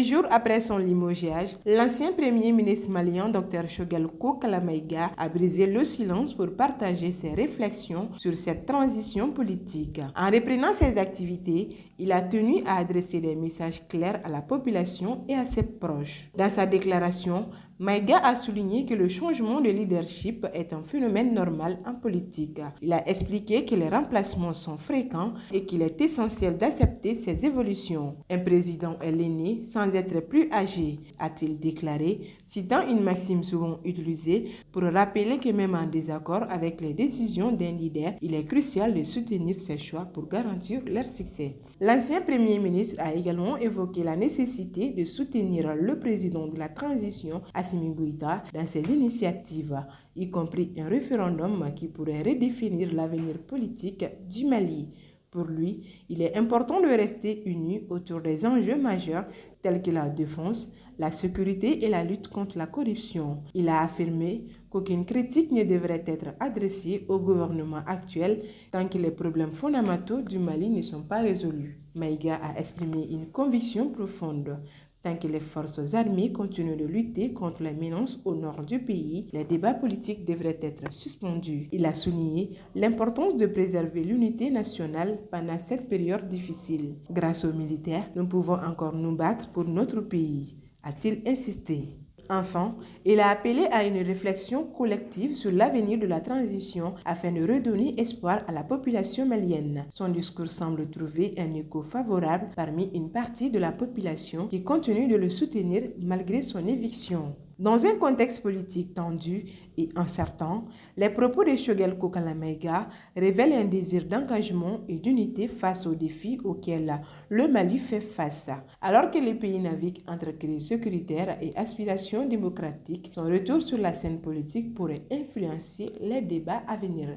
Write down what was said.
Des jours après son limogeage, l'ancien premier ministre malien Dr Choguel Kokala Maïga a brisé le silence pour partager ses réflexions sur cette transition politique. En reprenant ses activités, il a tenu à adresser des messages clairs à la population et à ses proches. Dans sa déclaration, Maïga a souligné que le changement de leadership est un phénomène normal en politique. Il a expliqué que les remplacements sont fréquents et qu'il est essentiel d'accepter ces évolutions. Un président est l'aîné sans être plus âgé, a-t-il déclaré, citant une maxime souvent utilisée pour rappeler que même en désaccord avec les décisions d'un leader, il est crucial de soutenir ses choix pour garantir leur succès. L'ancien Premier ministre a également évoqué la nécessité de soutenir le président de la transition, Assimi Goïta, dans ses initiatives, y compris un référendum qui pourrait redéfinir l'avenir politique du Mali. Pour lui, il est important de rester unis autour des enjeux majeurs tels que la défense, la sécurité et la lutte contre la corruption. Il a affirmé qu'aucune critique ne devrait être adressée au gouvernement actuel tant que les problèmes fondamentaux du Mali ne sont pas résolus. Maïga a exprimé une conviction profonde. Tant que les forces armées continuent de lutter contre les menaces au nord du pays, les débats politiques devraient être suspendus. Il a souligné l'importance de préserver l'unité nationale pendant cette période difficile. Grâce aux militaires, nous pouvons encore nous battre pour notre pays, a-t-il insisté. Enfin, il a appelé à une réflexion collective sur l'avenir de la transition afin de redonner espoir à la population malienne. Son discours semble trouver un écho favorable parmi une partie de la population qui continue de le soutenir malgré son éviction. Dans un contexte politique tendu et incertain, les propos de Choguel Kokala Maïga révèlent un désir d'engagement et d'unité face aux défis auxquels le Mali fait face. Alors que le pays navigue entre crise sécuritaire et aspirations démocratiques, son retour sur la scène politique pourrait influencer les débats à venir.